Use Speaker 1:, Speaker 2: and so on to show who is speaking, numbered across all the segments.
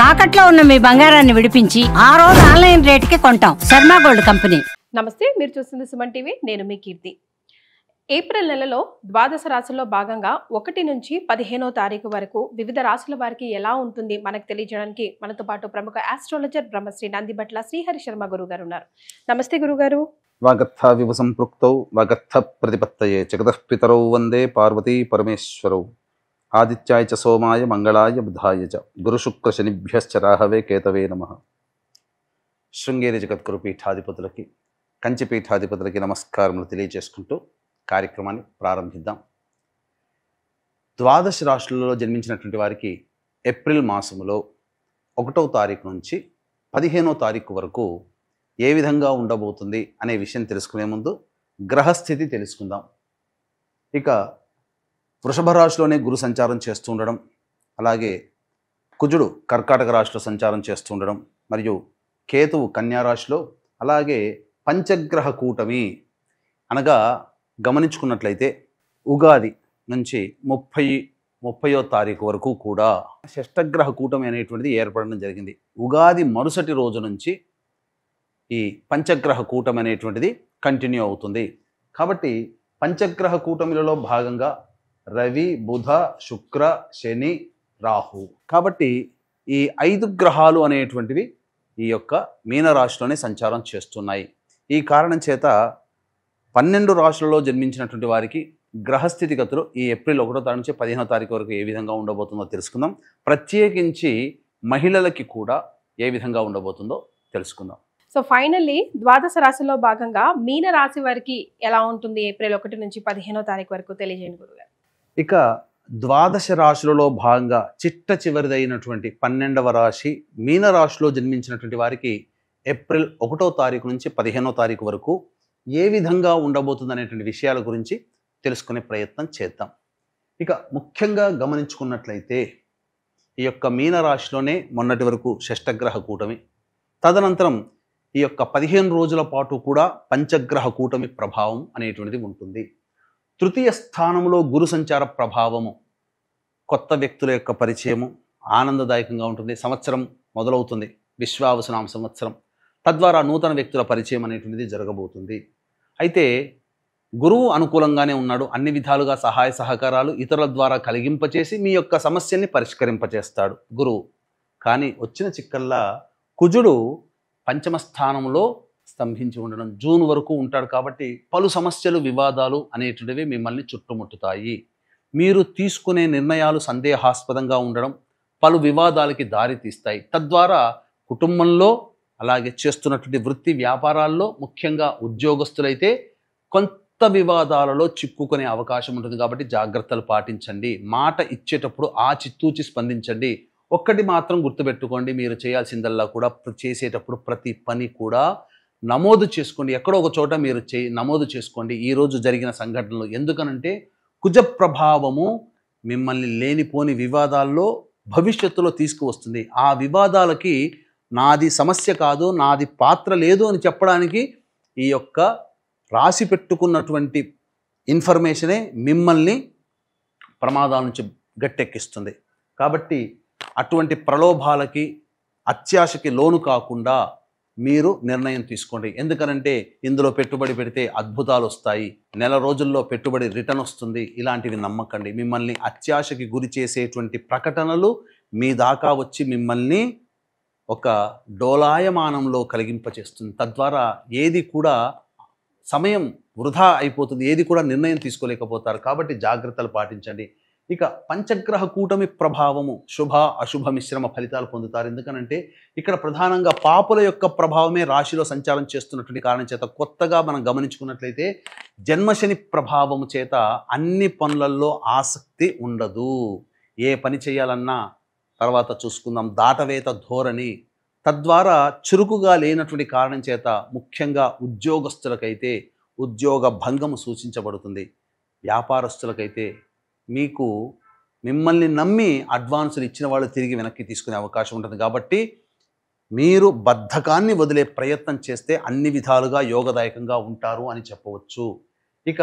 Speaker 1: తాకట్లో ఉన్న మీ బంగారాన్ని విడిపించి ఆ రోజు ఆన్లైన్ రేటుకి కొంటాం. Sharma gold company.
Speaker 2: నమస్తే, మీరు చూస్తుంది సుమన్ టీవీ. నేను మీ కీర్తి. ఏప్రిల్ నెలలో ద్వాదశ రాశుల్లో భాగంగా 1 నుంచి 15వ తారీఖు వరకు వివిధ రాశుల వారికి ఎలా ఉంటుంది మనకు తెలియజేయడానికి మనతో పాటు ప్రముఖ ఆస్ట్రాలజర్ బ్రహ్మశ్రీ నందిబట్ల శ్రీహరి శర్మ గురువు గారు ఉన్నారు. నమస్తే గురుగారు.
Speaker 3: వాగర్థ వివ సంపృక్తౌ వాగర్థ ప్రతిపత్తయే జగతః పితరౌ వందే పార్వతీ పరమేశ్వరౌ ఆదిత్యాయ చ సోమాయ మంగళాయ బుధాయ చ గురు శుక్ర శనిభ్యశ్చ రాహవే కేతవే నమః. శృంగేరి జగద్గురు పీఠాధిపతులకి కంచి పీఠాధిపతులకి నమస్కారములు తెలియజేసుకుంటూ కార్యక్రమాన్ని ప్రారంభిద్దాం. ద్వాదశ రాశులలో జన్మించినటువంటి వారికి ఏప్రిల్ మాసములో 1వ తారీఖు నుంచి 15వ తారీఖు వరకు ఏ విధంగా ఉండబోతుంది అనే విషయం తెలుసుకునే ముందు గ్రహస్థితి తెలుసుకుందాం. ఇక వృషభ రాశిలోనే గురు సంచారం చేస్తూ ఉండడం, అలాగే కుజుడు కర్కాటక రాశిలో సంచారం చేస్తూ ఉండడం, మరియు కేతువు కన్యా రాశిలో, అలాగే పంచగ్రహ కూటమి అనగా గమనించుకున్నట్లయితే ఉగాది నుంచి 30వ తారీఖు వరకు కూడా షష్టగ్రహ కూటమి అనేటువంటిది ఏర్పడడం జరిగింది. ఉగాది మరుసటి రోజు నుంచి ఈ పంచగ్రహ కూటమి అనేటువంటిది కంటిన్యూ అవుతుంది. కాబట్టి పంచగ్రహ కూటమిలలో భాగంగా రవి, బుధ, శుక్ర, శని, రాహు. కాబట్టి ఈ 5 గ్రహాలు అనేటువంటివి ఈ యొక్క మీనరాశిలోనే సంచారం చేస్తున్నాయి. ఈ కారణం చేత 12 రాశులలో జన్మించినటువంటి వారికి గ్రహస్థితిగతులు ఈ ఏప్రిల్ 1వ తారీఖు నుంచి 15వ తారీఖు వరకు ఏ విధంగా ఉండబోతుందో తెలుసుకుందాం. ప్రత్యేకించి మహిళలకి కూడా ఏ విధంగా ఉండబోతుందో తెలుసుకుందాం.
Speaker 2: సో ఫైనల్లీ ద్వాదశ రాశిలో భాగంగా మీన రాశి వారికి ఎలా ఉంటుంది ఏప్రిల్ 1 నుంచి 15వ తారీఖు వరకు తెలియజేయండి గురుగారు.
Speaker 3: ఇక ద్వాదశ రాశులలో భాగంగా చిట్ట చివరిదైనటువంటి 12వ రాశి మీనరాశిలో జన్మించినటువంటి వారికి ఏప్రిల్ 1వ తారీఖు నుంచి 15వ తారీఖు వరకు ఏ విధంగా ఉండబోతుంది అనేటువంటి విషయాల గురించి తెలుసుకునే ప్రయత్నం చేద్దాం. ఇక ముఖ్యంగా గమనించుకున్నట్లయితే ఈ యొక్క మీనరాశిలోనే మొన్నటి వరకు షష్టగ్రహ కూటమి, తదనంతరం ఈ యొక్క 15 రోజుల పాటు కూడా పంచగ్రహ కూటమి ప్రభావం అనేటువంటిది ఉంటుంది. తృతీయ స్థానంలో గురు సంచార ప్రభావము, కొత్త వ్యక్తుల యొక్క పరిచయము ఆనందదాయకంగా ఉంటుంది. సంవత్సరం మొదలవుతుంది, విశ్వావసునామ సంవత్సరం. తద్వారా నూతన వ్యక్తుల పరిచయం అనేటువంటిది జరగబోతుంది. అయితే గురువు అనుకూలంగానే ఉన్నాడు. అన్ని విధాలుగా సహాయ సహకారాలు ఇతరుల ద్వారా కలిగింపచేసి మీ యొక్క సమస్యల్ని పరిష్కరింపచేస్తాడు గురువు. కానీ వచ్చిన చిక్కల్లా కుజుడు పంచమ స్థానంలో స్తంభించి ఉండడం, జూన్ వరకు ఉంటాడు. కాబట్టి పలు సమస్యలు, వివాదాలు అనేటువంటివి మిమ్మల్ని చుట్టుముట్టుతాయి. మీరు తీసుకునే నిర్ణయాలు సందేహాస్పదంగా ఉండడం పలు వివాదాలకి దారి తీస్తాయి. తద్వారా కుటుంబంలో, అలాగే చేస్తున్నటువంటి వృత్తి వ్యాపారాల్లో, ముఖ్యంగా ఉద్యోగస్తులైతే కొంత వివాదాలలో చిక్కుకునే అవకాశం ఉంటుంది. కాబట్టి జాగ్రత్తలు పాటించండి. మాట ఇచ్చేటప్పుడు ఆచితూచి స్పందించండి. ఒక్కటి మాత్రం గుర్తుపెట్టుకోండి, మీరు చేయాల్సిందల్లా కూడా చేసేటప్పుడు ప్రతి పని కూడా నమోదు చేసుకోండి. ఎక్కడో ఒక చోట మీరు నమోదు చేసుకోండి ఈరోజు జరిగిన సంఘటనలు. ఎందుకనంటే కుజ ప్రభావము మిమ్మల్ని లేనిపోని వివాదాల్లో భవిష్యత్తులో తీసుకువస్తుంది. ఆ వివాదాలకి నాది సమస్య కాదు, నాది పాత్ర లేదు అని చెప్పడానికి ఈ యొక్క రాసి పెట్టుకున్నటువంటి ఇన్ఫర్మేషనే మిమ్మల్ని ప్రమాదాల నుంచి గట్టెక్కిస్తుంది. కాబట్టి అటువంటి ప్రలోభాలకి, అత్యాశకి లోను కాకుండా మీరు నిర్ణయం తీసుకోండి. ఎందుకనంటే ఇందులో పెట్టుబడి పెడితే అద్భుతాలు వస్తాయి, నెల రోజుల్లో పెట్టుబడి రిటర్న్ వస్తుంది, ఇలాంటివి నమ్మకండి. మిమ్మల్ని అత్యాశకి గురి చేసేటువంటి ప్రకటనలు మీ దాకా వచ్చి మిమ్మల్ని ఒక డోలాయమానంలో కలిగింపచేస్తుంది. తద్వారా ఏది కూడా సమయం వృధా అయిపోతుంది, ఏది కూడా నిర్ణయం తీసుకోలేకపోతారు. కాబట్టి జాగ్రత్తలు పాటించండి. ఇక పంచగ్రహ కూటమి ప్రభావము శుభ అశుభ మిశ్రమ ఫలితాలు పొందుతారు. ఎందుకనంటే ఇక్కడ ప్రధానంగా పాపుల యొక్క ప్రభావమే రాశిలో సంచారం చేస్తున్నటువంటి కారణం చేత కొత్తగా మనం గమనించుకున్నట్లయితే జన్మశని ప్రభావము చేత అన్ని పనులలో ఆసక్తి ఉండదు. ఏ పని చేయాలన్నా తర్వాత చూసుకుందాం, దాటవేత ధోరణి. తద్వారా చురుకుగా లేనటువంటి కారణం చేత ముఖ్యంగా ఉద్యోగస్తులకైతే ఉద్యోగ భంగము సూచించబడుతుంది. వ్యాపారస్తులకైతే మీకు మిమ్మల్ని నమ్మి అడ్వాన్సులు ఇచ్చిన వాళ్ళు తిరిగి వెనక్కి తీసుకునే అవకాశం ఉంటుంది. కాబట్టి మీరు బద్ధకాన్ని వదిలే ప్రయత్నం చేస్తే అన్ని విధాలుగా యోగదాయకంగా ఉంటారు అని చెప్పవచ్చు. ఇక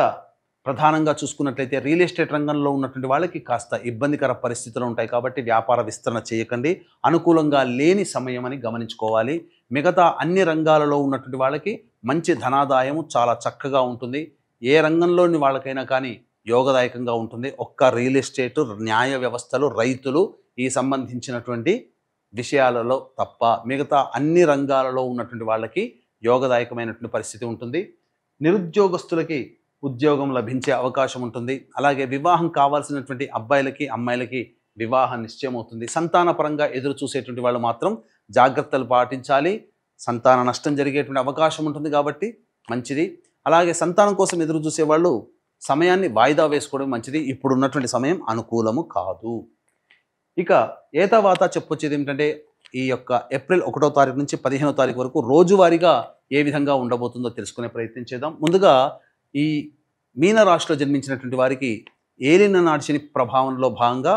Speaker 3: ప్రధానంగా చూసుకున్నట్లయితే రియల్ ఎస్టేట్ రంగంలో ఉన్నటువంటి వాళ్ళకి కాస్త ఇబ్బందికర పరిస్థితులు ఉంటాయి కాబట్టి వ్యాపార విస్తరణ చేయకండి. అనుకూలంగా లేని సమయం అని గమనించుకోవాలి. మిగతా అన్ని రంగాలలో ఉన్నటువంటి వాళ్ళకి మంచి ధనాదాయము చాలా చక్కగా ఉంటుంది. ఏ రంగంలోని వాళ్ళకైనా కానీ యోగదాయకంగా ఉంటుంది. ఒక్క రియల్ ఎస్టేట్, న్యాయ వ్యవస్థలు, రైతులు ఈ సంబంధించినటువంటి విషయాలలో తప్ప మిగతా అన్ని రంగాలలో ఉన్నటువంటి వాళ్ళకి యోగదాయకమైనటువంటి పరిస్థితి ఉంటుంది. నిరుద్యోగస్తులకి ఉద్యోగం లభించే అవకాశం ఉంటుంది. అలాగే వివాహం కావాల్సినటువంటి అబ్బాయిలకి అమ్మాయిలకి వివాహ నిశ్చయం అవుతుంది. సంతానపరంగా ఎదురు చూసేటువంటి వాళ్ళు మాత్రం జాగ్రత్తలు పాటించాలి. సంతాన నష్టం జరిగేటువంటి అవకాశం ఉంటుంది కాబట్టి మంచిది. అలాగే సంతానం కోసం ఎదురు చూసేవాళ్ళు సమయాన్ని వాయిదా వేసుకోవడం మంచిది. ఇప్పుడు ఉన్నటువంటి సమయం అనుకూలము కాదు. ఇక ఏతవాత చెప్పొచ్చేది ఏమిటంటే ఈ యొక్క ఏప్రిల్ 1వ తారీఖు నుంచి 15వ తారీఖు వరకు రోజువారీగా ఏ విధంగా ఉండబోతుందో తెలుసుకునే ప్రయత్నం చేద్దాం. ముందుగా ఈ మీనరాశిలో జన్మించినటువంటి వారికి ఏలిన నాటి శని ప్రభావంలో భాగంగా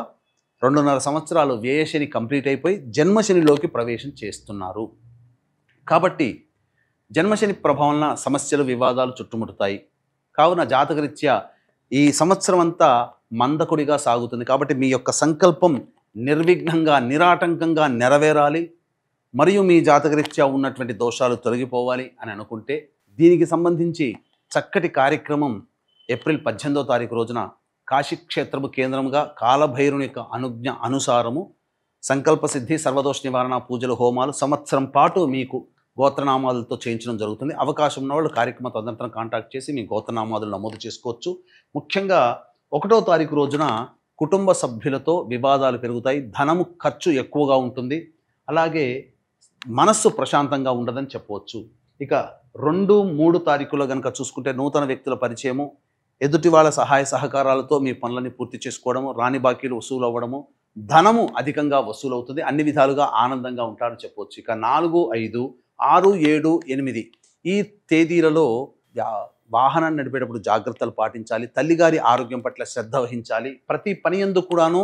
Speaker 3: 2.5 సంవత్సరాలు వ్యయశని కంప్లీట్ అయిపోయి జన్మశనిలోకి ప్రవేశం చేస్తున్నారు. కాబట్టి జన్మశని ప్రభావంలో సమస్యలు, వివాదాలు చుట్టుముడతాయి. కావున జాతకరీత్యా ఈ సంవత్సరం అంతా మందకుడిగా సాగుతుంది. కాబట్టి మీ యొక్క సంకల్పం నిర్విఘ్నంగా, నిరాటంకంగా నెరవేరాలి. మరియు మీ జాతకరీత్యా ఉన్నటువంటి దోషాలు తొలగిపోవాలి అని అనుకుంటే దీనికి సంబంధించి చక్కటి కార్యక్రమం ఏప్రిల్ 18వ తారీఖు రోజున కాశీక్షేత్రము కేంద్రంగా కాలభైరుని యొక్క అనుజ్ఞ అనుసారము సంకల్ప సిద్ధి, సర్వదోష నివారణ పూజలు, హోమాలు సంవత్సరం పాటు మీకు గోత్రనామాలతో చేయించడం జరుగుతుంది. అవకాశం ఉన్న వాళ్ళు కార్యక్రమ తదనంతరం కాంటాక్ట్ చేసి మీ గోత్రనామాలు నమోదు చేసుకోవచ్చు. ముఖ్యంగా 1వ తారీఖు రోజున కుటుంబ సభ్యులతో వివాదాలు పెరుగుతాయి. ధనము ఖర్చు ఎక్కువగా ఉంటుంది. అలాగే మనస్సు ప్రశాంతంగా ఉండదని చెప్పవచ్చు. ఇక 2, 3 తారీఖులో కనుక చూసుకుంటే నూతన వ్యక్తుల పరిచయము, ఎదుటి వాళ్ళ సహాయ సహకారాలతో మీ పనులని పూర్తి చేసుకోవడము, రాని బాకీలు వసూలు అవ్వడము, ధనము అధికంగా వసూలవుతుంది. అన్ని విధాలుగా ఆనందంగా ఉంటారని చెప్పవచ్చు. ఇక 4, 5, 6, 7, 8 ఈ తేదీలలో వాహనాన్ని నడిపేటప్పుడు జాగ్రత్తలు పాటించాలి. తల్లిగారి ఆరోగ్యం పట్ల శ్రద్ధ వహించాలి. ప్రతి పని యందు కూడాను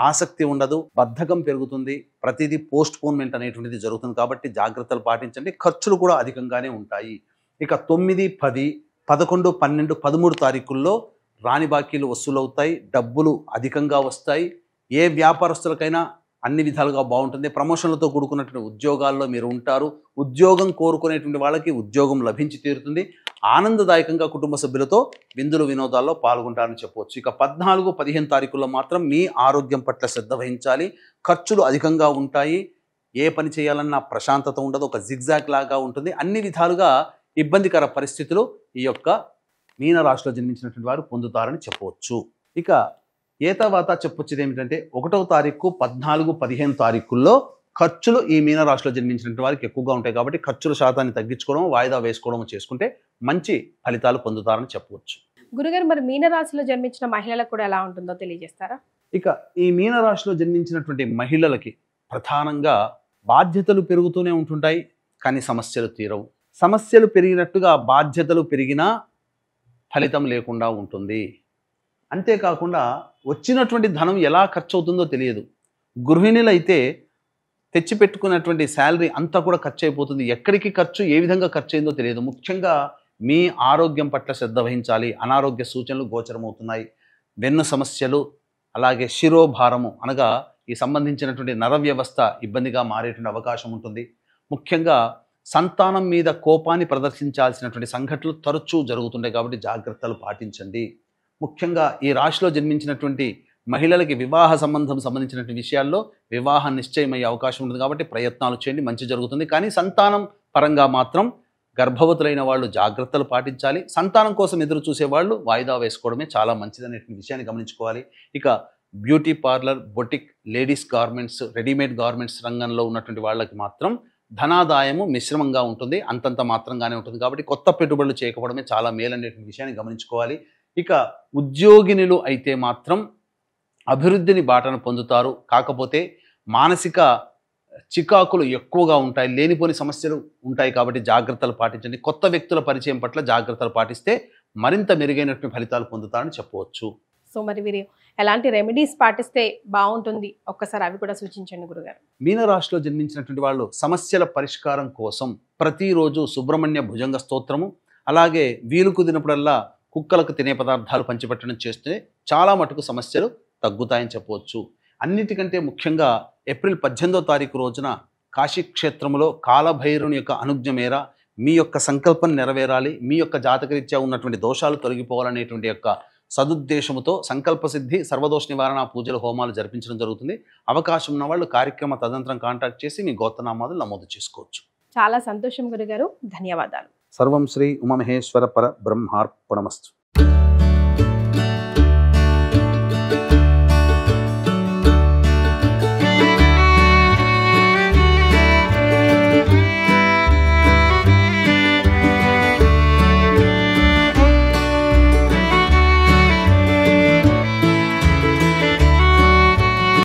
Speaker 3: ఆసక్తి ఉండదు, బద్ధకం పెరుగుతుంది, ప్రతిదీ పోస్ట్పోన్మెంట్ అనేటువంటిది జరుగుతుంది. కాబట్టి జాగ్రత్తలు పాటించండి. ఖర్చులు కూడా అధికంగానే ఉంటాయి. ఇక 9, 10, 11, 12, 13 తారీఖుల్లో రాని బాకీలు వసూలవుతాయి. డబ్బులు అధికంగా వస్తాయి. ఏ వ్యాపారస్తులకైనా అన్ని విధాలుగా బాగుంటుంది. ప్రమోషన్లతో కూడుకున్నటువంటి ఉద్యోగాల్లో మీరు ఉంటారు. ఉద్యోగం కోరుకునేటువంటి వాళ్ళకి ఉద్యోగం లభించి తీరుతుంది. ఆనందదాయకంగా కుటుంబ సభ్యులతో విందులు వినోదాల్లో పాల్గొంటారని చెప్పవచ్చు. ఇక 14, 15 తారీఖుల్లో మాత్రం మీ ఆరోగ్యం పట్ల శ్రద్ధ వహించాలి. ఖర్చులు అధికంగా ఉంటాయి. ఏ పని చేయాలన్నా ప్రశాంతత ఉండదు, ఒక జిగ్జాగ్ లాగా ఉంటుంది. అన్ని విధాలుగా ఇబ్బందికర పరిస్థితులు ఈ యొక్క మీనరాశిలో జన్మించినటువంటి వారు పొందుతారని చెప్పవచ్చు. ఇక ఏతవాత చెప్పొచ్చేది ఏమిటంటే 1వ తారీఖు, 14, 15 తారీఖుల్లో ఖర్చులు ఈ మీనరాశిలో జన్మించినటువంటి వారికి ఎక్కువగా ఉంటాయి. కాబట్టి ఖర్చుల శాతాన్ని తగ్గించుకోవడం, వాయిదా వేసుకోవడం చేసుకుంటే మంచి ఫలితాలు పొందుతారని చెప్పవచ్చు.
Speaker 2: గురుగారు, మరి మీనరాశిలో జన్మించిన మహిళలకు కూడా ఎలా ఉంటుందో తెలియజేస్తారా?
Speaker 3: ఇక ఈ మీనరాశిలో జన్మించినటువంటి మహిళలకి ప్రధానంగా బాధ్యతలు పెరుగుతూనే ఉంటుంటాయి, కానీ సమస్యలు తీరవు. సమస్యలు పెరిగినట్టుగా బాధ్యతలు పెరిగినా ఫలితం లేకుండా ఉంటుంది. అంతేకాకుండా వచ్చినటువంటి ధనం ఎలా ఖర్చు అవుతుందో తెలియదు. గృహిణులు అయితే తెచ్చిపెట్టుకున్నటువంటి శాలరీ అంతా కూడా ఖర్చు అయిపోతుంది. ఎక్కడికి ఖర్చు, ఏ విధంగా ఖర్చు అయిందో తెలియదు. ముఖ్యంగా మీ ఆరోగ్యం పట్ల శ్రద్ధ వహించాలి. అనారోగ్య సూచనలు గోచరమవుతున్నాయి. వెన్ను సమస్యలు, అలాగే శిరోభారము అనగా ఈ సంబంధించినటువంటి నర వ్యవస్థ ఇబ్బందిగా మారేటువంటి అవకాశం ఉంటుంది. ముఖ్యంగా సంతానం మీద కోపాన్ని ప్రదర్శించాల్సినటువంటి సంఘటనలు తరచూ జరుగుతుంటాయి. కాబట్టి జాగ్రత్తలు పాటించండి. ముఖ్యంగా ఈ రాశిలో జన్మించినటువంటి మహిళలకి వివాహ సంబంధించినటువంటి విషయాల్లో వివాహం నిశ్చయమయ్యే అవకాశం ఉంటుంది. కాబట్టి ప్రయత్నాలు చేయండి, మంచి జరుగుతుంది. కానీ సంతానం పరంగా మాత్రం గర్భవతులైన వాళ్ళు జాగ్రత్తలు పాటించాలి. సంతానం కోసం ఎదురు చూసేవాళ్ళు వాయిదా వేసుకోవడమే చాలా మంచిదనేటువంటి విషయాన్ని గమనించుకోవాలి. ఇక beauty parlour, boutique, ladies garments, readymade garments రంగంలో ఉన్నటువంటి వాళ్ళకి మాత్రం ధనాదాయము మిశ్రమంగా ఉంటుంది, అంతంత మాత్రంగానే ఉంటుంది. కాబట్టి కొత్త పెట్టుబడులు చేయకపోవడమే చాలా మేలనేటువంటి విషయాన్ని గమనించుకోవాలి. ఇక ఉద్యోగినులు అయితే మాత్రం అభివృద్ధిని బాటను పొందుతారు. కాకపోతే మానసిక చికాకులు ఎక్కువగా ఉంటాయి, లేనిపోని సమస్యలు ఉంటాయి. కాబట్టి జాగ్రత్తలు పాటించండి. కొత్త వ్యక్తుల పరిచయం పట్ల జాగ్రత్తలు పాటిస్తే మరింత మెరుగైనటువంటి ఫలితాలు పొందుతారని చెప్పవచ్చు.
Speaker 2: సో మరి వీరు ఎలాంటి రెమెడీస్ పాటిస్తే బాగుంటుంది, ఒక్కసారి అవి కూడా సూచించండి గురుగారు.
Speaker 3: మీనరాశిలో జన్మించినటువంటి వాళ్ళు సమస్యల పరిష్కారం కోసం ప్రతిరోజు సుబ్రహ్మణ్య భుజంగ స్తోత్రము, అలాగే వీలు కుదిరినప్పుడల్లా కుక్కలకు తినే పదార్థాలు పంచిపెట్టడం చేస్తే చాలా మటుకు సమస్యలు తగ్గుతాయని చెప్పవచ్చు. అన్నిటికంటే ముఖ్యంగా ఏప్రిల్ 18వ తారీఖు రోజున కాశీ క్షేత్రంలో కాలభైరవుని యొక్క అనుజ్ఞ మేర మీ యొక్క సంకల్పం నెరవేరాలి, మీ యొక్క జాతకరీత్యా ఉన్నటువంటి దోషాలు తొలగిపోవాలనేటువంటి యొక్క సదుద్దేశముతో సంకల్ప సిద్ధి సర్వదోష నివారణ పూజలు హోమాలు జరిపించడం జరుగుతుంది. అవకాశం ఉన్న వాళ్ళు కార్యక్రమ తదంతరం కాంటాక్ట్ చేసి మీ గోత్రనామాలు నమోదు చేసుకోవచ్చు.
Speaker 2: చాలా సంతోషం గురుగారు, ధన్యవాదాలు.
Speaker 3: సర్వం శ్రీ ఉమామహేశ్వర పర బ్రహ్మార్పణమస్తు.